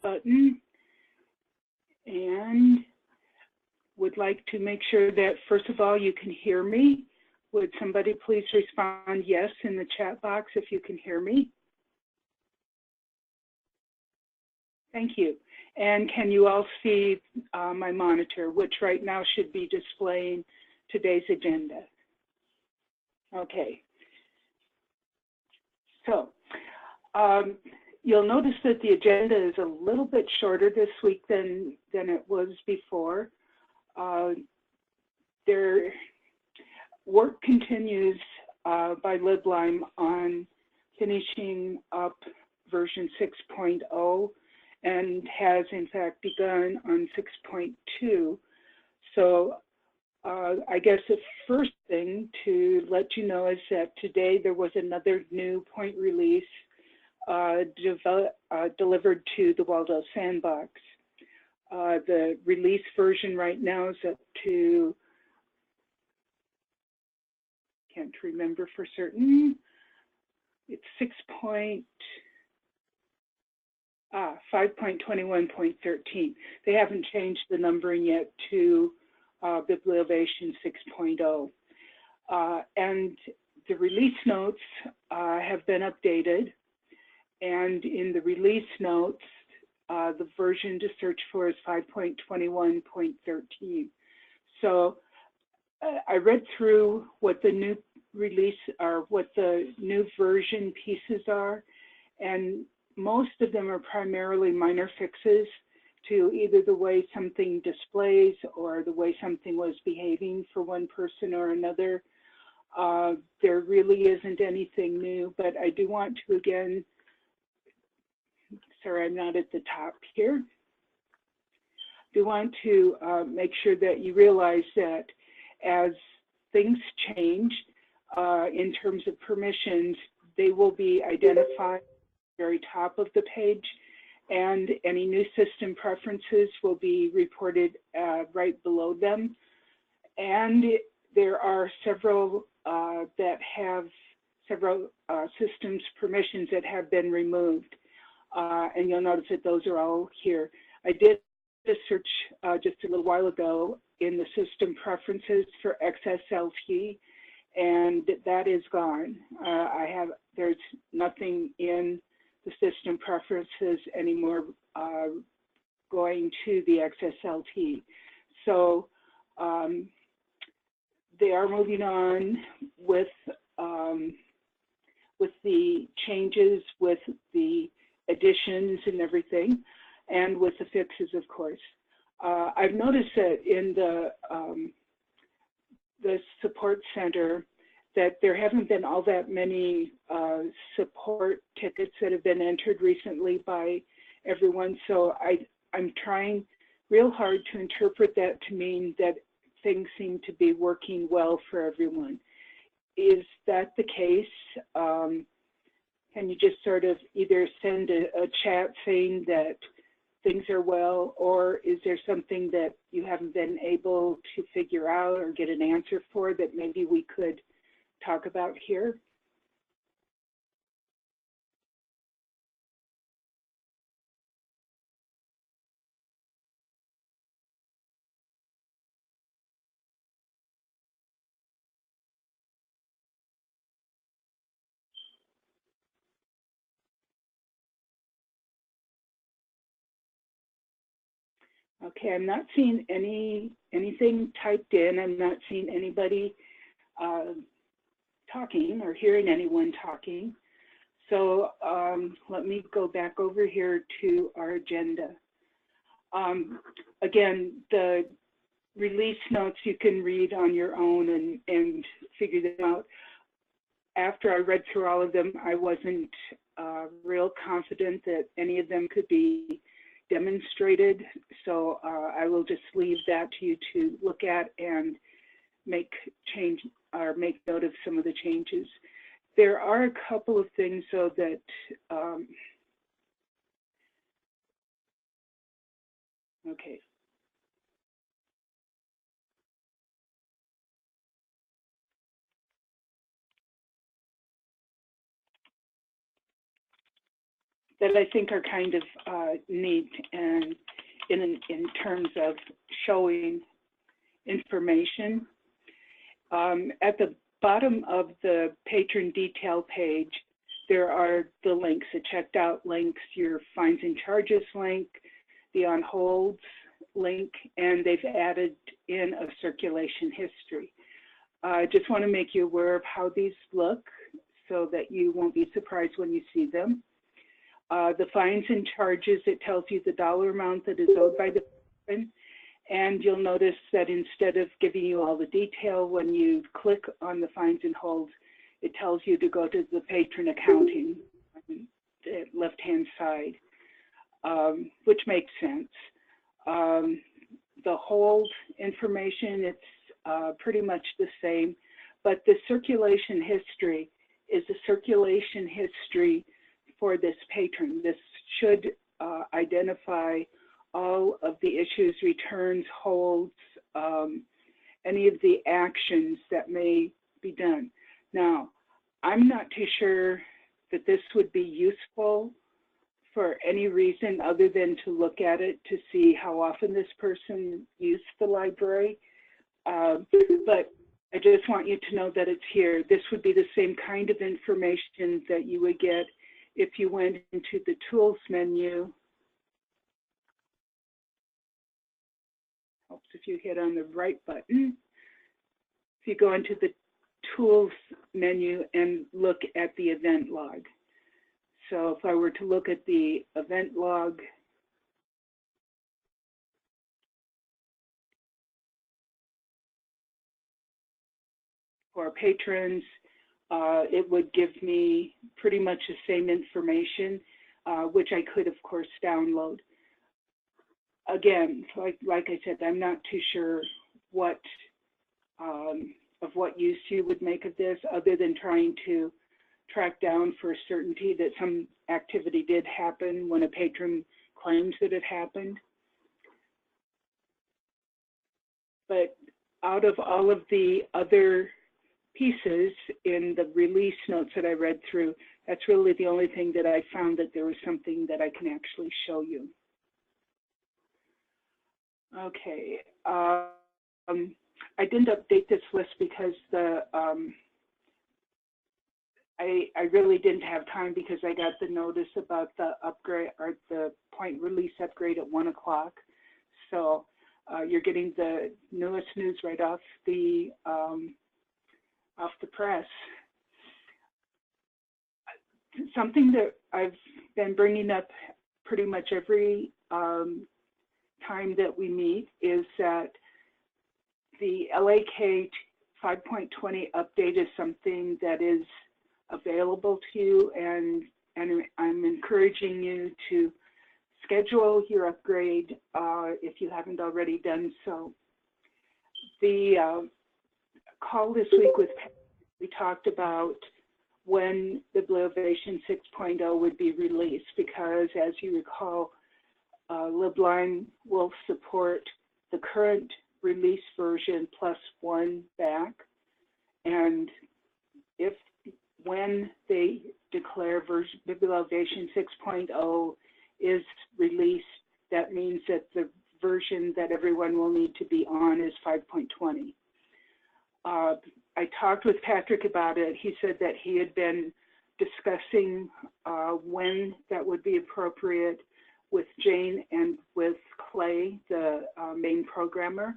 button and would like to make sure that, first of all, you can hear me. Would somebody please respond yes in the chat box if you can hear me? Thank you. And can you all see my monitor, which right now should be displaying today's agenda? Okay. So you'll notice that the agenda is a little bit shorter this week than it was before. Their work continues by LibLime on finishing up version 6.0 and has in fact begun on 6.2. So I guess the first thing to let you know is that today there was another new point release delivered to the Waldo Sandbox. The release version right now is up to, can't remember for certain, it's 5.21.13. They haven't changed the numbering yet to Bibliovation 6.0. And the release notes have been updated. And in the release notes, the version to search for is 5.21.13. So I read through what the new release or what the new version pieces are, and most of them are primarily minor fixes to either the way something displays or the way something was behaving for one person or another. There really isn't anything new, but I do want to again, sorry, I'm not at the top here. Do want to make sure that you realize that as things change in terms of permissions, they will be identified at the very top of the page, and any new system preferences will be reported right below them. And there are several that have several systems permissions that have been removed. And you'll notice that those are all here. I did a search just a little while ago in the system preferences for XSLT, and that is gone. There's nothing in the system preferences anymore going to the XSLT. So they are moving on with the changes, with the additions and everything, and with the fixes, of course. I've noticed that in the support center that there haven't been all that many support tickets that have been entered recently by everyone. So I'm trying real hard to interpret that to mean that things seem to be working well for everyone. Is that the case? Can you just sort of either send a chat saying that things are well, or is there something that you haven't been able to figure out or get an answer for that maybe we could talk about here? Okay, I'm not seeing anything typed in. I'm not seeing anybody talking or hearing anyone talking. So let me go back over here to our agenda. Again, the release notes you can read on your own and figure them out. After I read through all of them, I wasn't real confident that any of them could be demonstrated. So I will just leave that to you to look at and make change or make note of some of the changes. There are a couple of things though that okay. that I think are kind of neat and in terms of showing information. At the bottom of the patron detail page, there are the links, the checked out links, your fines and charges link, the on holds link, and they've added in a circulation history. I just want to make you aware of how these look so that you won't be surprised when you see them. The fines and charges, it tells you the dollar amount that is owed by the person. And you'll notice that instead of giving you all the detail, when you click on the fines and holds, it tells you to go to the patron accounting on the left-hand side, which makes sense. The hold information, it's pretty much the same, but the circulation history is a circulation history for this patron. This should identify all of the issues, returns, holds, any of the actions that may be done. Now, I'm not too sure that this would be useful for any reason other than to look at it to see how often this person used the library. But I just want you to know that it's here. This would be the same kind of information that you would get if you went into the tools menu. Helps if you hit on the right button. If you go into the tools menu and look at the event log. So if I were to look at the event log, for patrons, it would give me pretty much the same information, which I could, of course, download. Again, like I said, I'm not too sure what of what use you would make of this, other than trying to track down for certainty that some activity did happen when a patron claims that it happened. But out of all of the other pieces in the release notes that I read through, that's really the only thing that I found that there was something that I can actually show you. Okay, I didn't update this list because the I really didn't have time because I got the notice about the upgrade or the point release upgrade at 1 o'clock. So you're getting the newest news right off the press. Something that I've been bringing up pretty much every time that we meet is that the LAK 5.20 update is something that is available to you, and I'm encouraging you to schedule your upgrade if you haven't already done so. The call this week with Pat, we talked about when Bibliovation 6.0 would be released, because as you recall, LibLime will support the current release version plus one back, and when they declare Bibliovation 6.0 is released, that means that the version that everyone will need to be on is 5.20. I talked with Patrick about it. He said that he had been discussing when that would be appropriate with Jane and with Clay, the main programmer.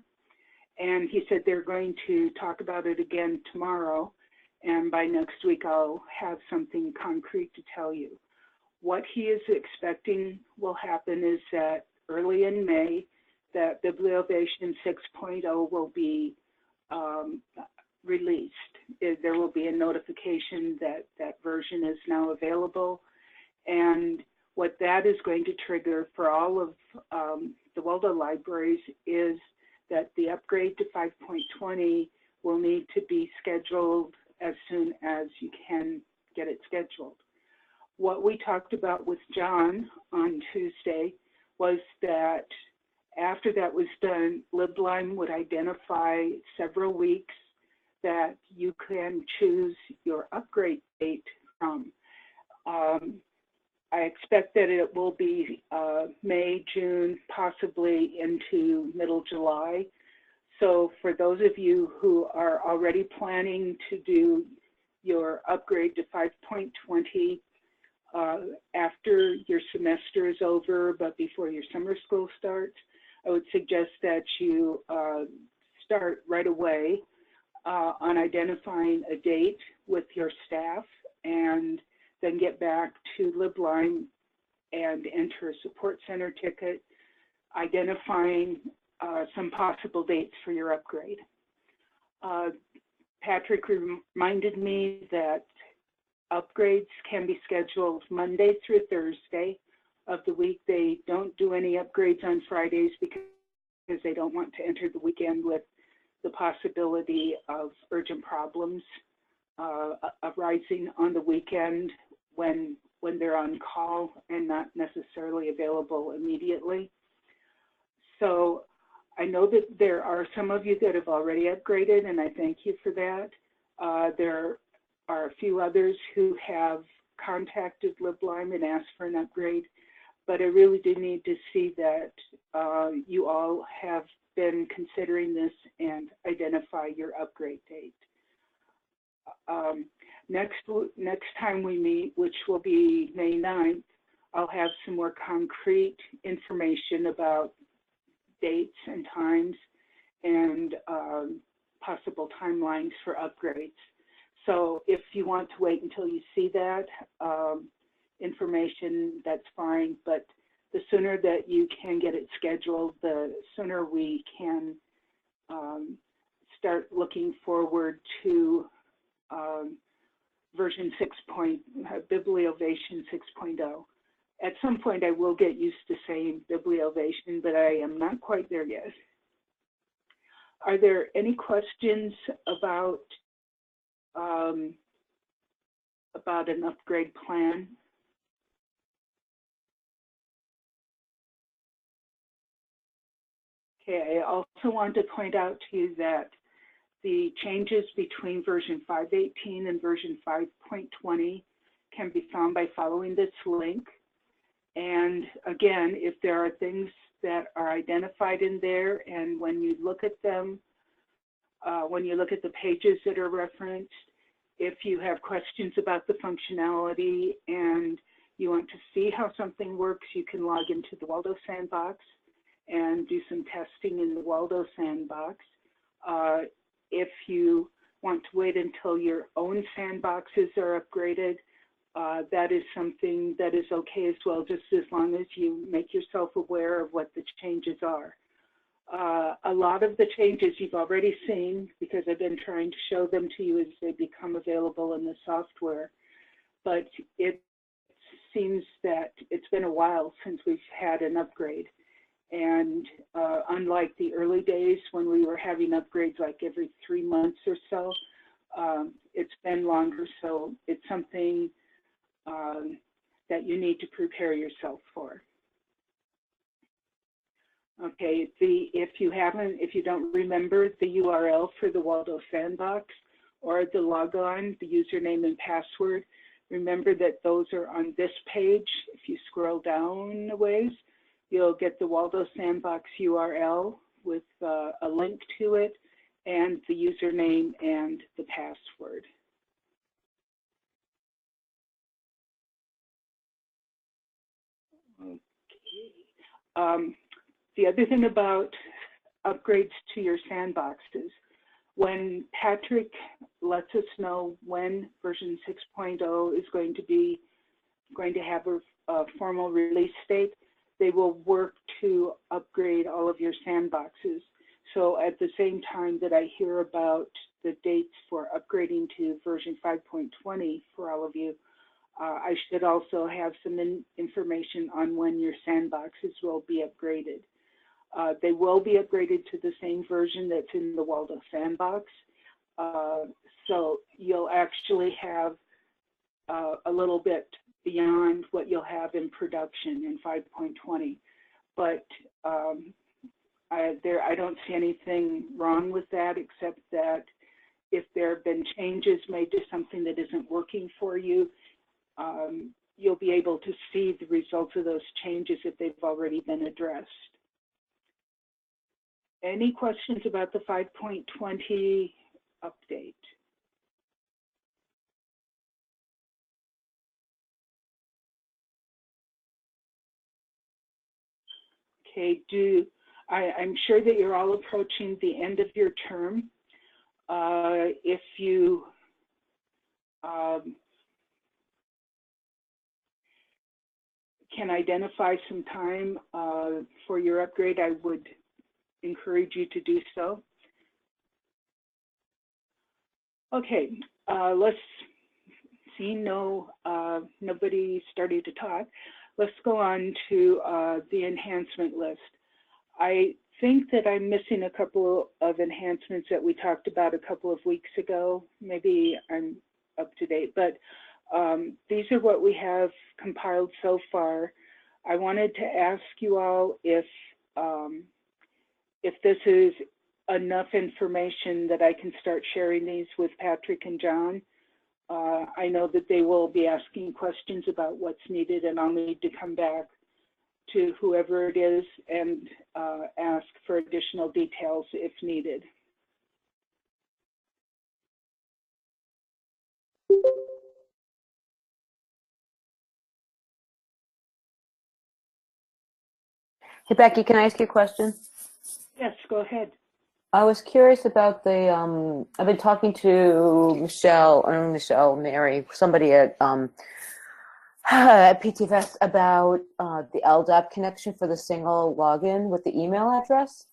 And he said they're going to talk about it again tomorrow. And by next week, I'll have something concrete to tell you. What he is expecting will happen is that early in May, that Bibliovation 6.0 will be released. There will be a notification that that version is now available. And what that is going to trigger for all of the WELDA libraries is that the upgrade to 5.20 will need to be scheduled as soon as you can get it scheduled. What we talked about with John on Tuesday was that after that was done, LibLime would identify several weeks that you can choose your upgrade date from. I expect that it will be May, June, possibly into middle July. So for those of you who are already planning to do your upgrade to 5.20 after your semester is over, but before your summer school starts, I would suggest that you start right away on identifying a date with your staff, and then get back to LibLime and enter a support center ticket, identifying some possible dates for your upgrade. Patrick reminded me that upgrades can be scheduled Monday through Thursday of the week. They don't do any upgrades on Fridays because they don't want to enter the weekend with the possibility of urgent problems arising on the weekend when they're on call and not necessarily available immediately. So I know that there are some of you that have already upgraded, and I thank you for that. There are a few others who have contacted LibLime and asked for an upgrade, but I really do need to see that you all have been considering this and identify your upgrade date. Next time we meet, which will be May 9th, I'll have some more concrete information about dates and times and possible timelines for upgrades. So if you want to wait until you see that information, that's fine, but the sooner that you can get it scheduled, the sooner we can start looking forward to version 6. Bibliovation 6.0. At some point, I will get used to saying Bibliovation, but I am not quite there yet. Are there any questions about an upgrade plan? Okay, I also want to point out to you that the changes between version 5.18 and version 5.20 can be found by following this link. And again, if there are things that are identified in there, and when you look at them, when you look at the pages that are referenced, if you have questions about the functionality and you want to see how something works, you can log into the Waldo Sandbox and do some testing in the Waldo Sandbox. If you want to wait until your own sandboxes are upgraded, that is something that is okay as well, just as long as you make yourself aware of what the changes are. A lot of the changes you've already seen because I've been trying to show them to you as they become available in the software, but it seems that it's been a while since we've had an upgrade. And unlike the early days when we were having upgrades like every 3 months or so, it's been longer, so it's something that you need to prepare yourself for. Okay, if you don't remember the URL for the Waldo Sandbox or the logon, the username and password, remember that those are on this page. If you scroll down a ways, you'll get the Waldo Sandbox URL with a link to it and the username and the password. Okay. The other thing about upgrades to your sandboxes, when Patrick lets us know when version 6.0 is going to have a formal release date, they will work to upgrade all of your sandboxes. So at the same time that I hear about the dates for upgrading to version 5.20 for all of you, I should also have some information on when your sandboxes will be upgraded. They will be upgraded to the same version that's in the Waldo Sandbox. So you'll actually have a little bit beyond what you'll have in production in 5.20. But I don't see anything wrong with that, except that if there have been changes made to something that isn't working for you, you'll be able to see the results of those changes if they've already been addressed. Any questions about the 5.20 update? Okay, I'm sure that you're all approaching the end of your term. If you can identify some time for your upgrade, I would encourage you to do so. Okay, let's see, nobody started to talk. Let's go on to the enhancement list. I think that I'm missing a couple of enhancements that we talked about a couple of weeks ago. Maybe I'm up to date, but these are what we have compiled so far. I wanted to ask you all if this is enough information that I can start sharing these with Patrick and John. I know that they will be asking questions about what's needed, and I'll need to come back to whoever it is and ask for additional details if needed. Hey, Becky, can I ask you a question? Yes, go ahead. I was curious about the, I've been talking to Mary, somebody at PTFS about the LDAP connection for the single login with the email address.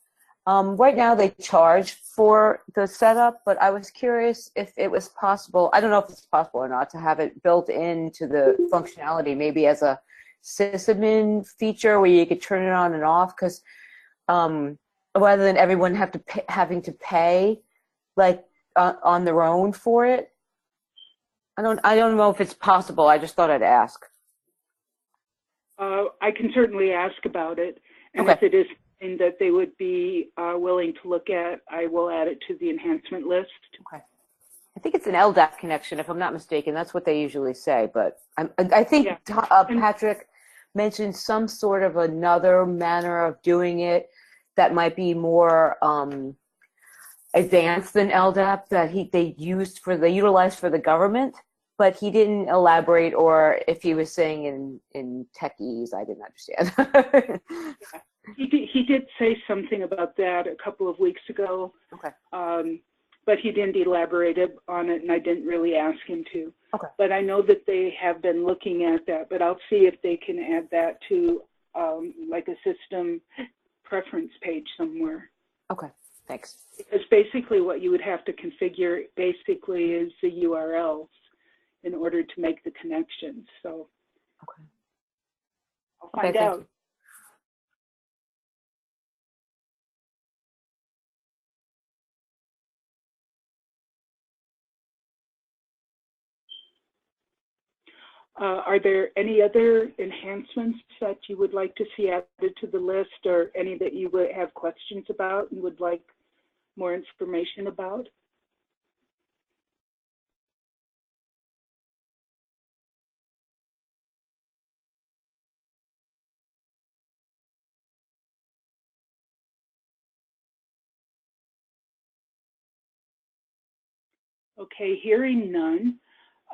Right now they charge for the setup, but I was curious if it was possible, I don't know if it's possible or not, to have it built into the functionality, maybe as a sysadmin feature where you could turn it on and off, because rather than everyone having to pay like on their own for it. I don't know if it's possible. I just thought I'd ask. I can certainly ask about it, and okay. If it is something that they would be willing to look at, I will add it to the enhancement list. Okay. I think it's an LDAP connection, if I'm not mistaken. That's what they usually say, but I think yeah. Patrick mentioned some sort of another manner of doing it that might be more advanced than LDAP that they utilized for the government, but he didn't elaborate, or if he was saying in techie, I didn't understand. Yeah. He did say something about that a couple of weeks ago. Okay. But he didn't elaborate on it, and I didn't really ask him to. Okay. But I know that they have been looking at that, but I'll see if they can add that to like a system preference page somewhere. Okay, thanks. Because basically what you would have to configure basically is the URLs in order to make the connections. So okay. I'll find out. Are there any other enhancements that you would like to see added to the list, or any that you would have questions about and would like more information about? Okay, hearing none.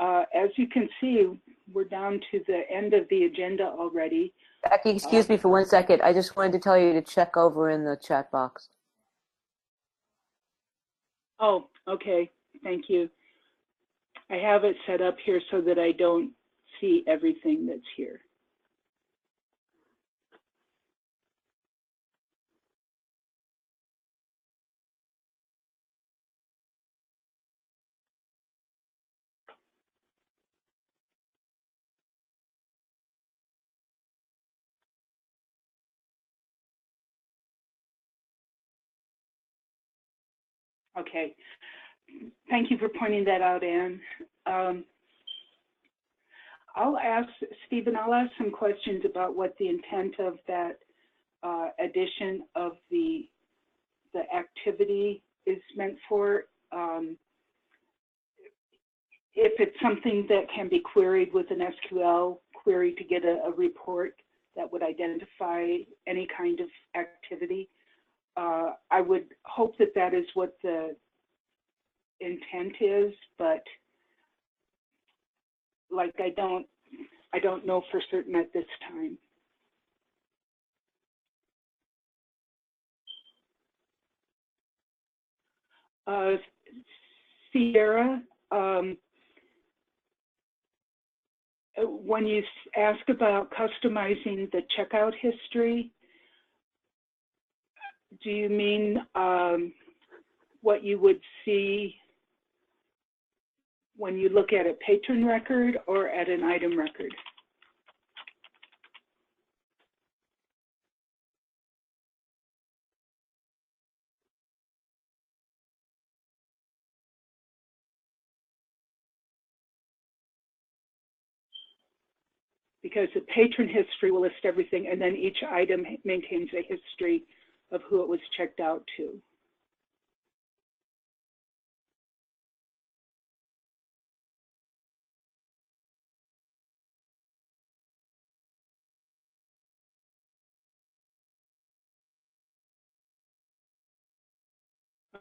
As you can see, we're down to the end of the agenda already. Becky, excuse me for 1 second. I just wanted to tell you to check over in the chat box. Oh, okay. Thank you. I have it set up here so that I don't see everything that's here. Okay. Thank you for pointing that out, Anne. I'll ask, Stephen, I'll ask some questions about what the intent of that addition of the activity is meant for. If it's something that can be queried with an SQL query to get a report that would identify any kind of activity. I would hope that that is what the intent is, but like I don't know for certain at this time. Sierra, when you ask about customizing the checkout history, do you mean what you would see when you look at a patron record or at an item record? Because the patron history will list everything, and then each item maintains a history of who it was checked out to.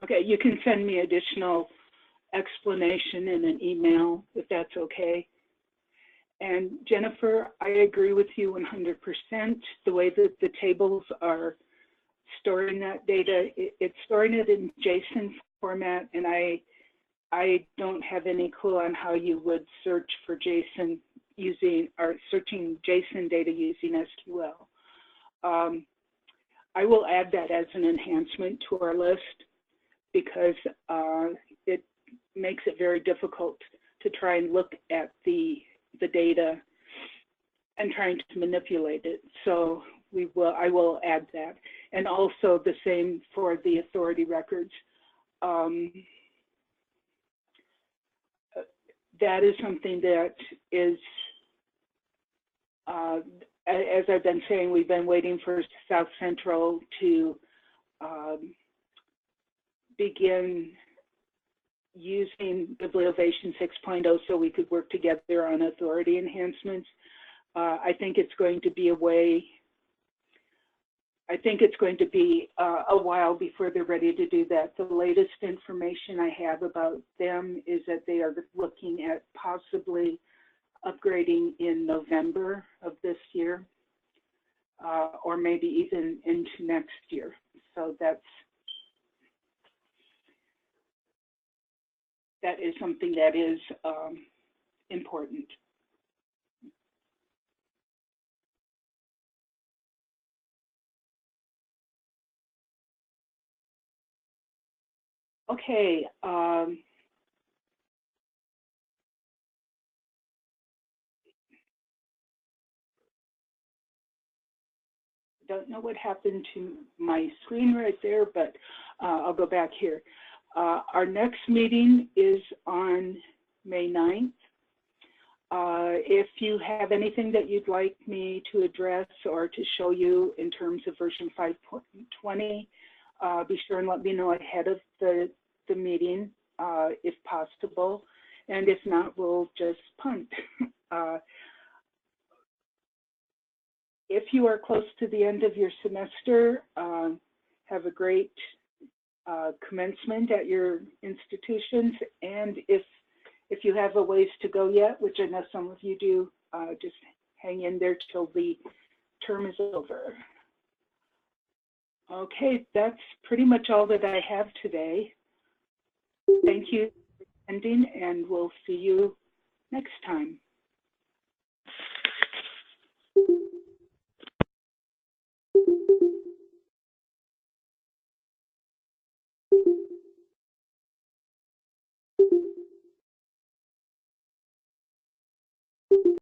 Okay, you can send me additional explanation in an email if that's okay. And Jennifer, I agree with you 100%. The way that the tables are storing that data, it's storing it in JSON format, and I don't have any clue on how you would search for JSON using, or searching JSON data using SQL. I will add that as an enhancement to our list because it makes it very difficult to try and look at the data and trying to manipulate it. So I will add that. And also the same for the authority records. That is something that is, as I've been saying, we've been waiting for South Central to begin using Bibliovation 6.0 so we could work together on authority enhancements. I think it's going to be a while before they're ready to do that. The latest information I have about them is that they are looking at possibly upgrading in November of this year, or maybe even into next year. So that is something that is important. Okay. Don't know what happened to my screen right there, but I'll go back here. Our next meeting is on May 9th. If you have anything that you'd like me to address or to show you in terms of version 5.20, be sure and let me know ahead of the meeting, if possible. And if not, we'll just punt. If you are close to the end of your semester, have a great commencement at your institutions. And if you have a ways to go yet, which I know some of you do, just hang in there till the term is over. Okay, that's pretty much all that I have today. Thank you for attending, and we'll see you next time.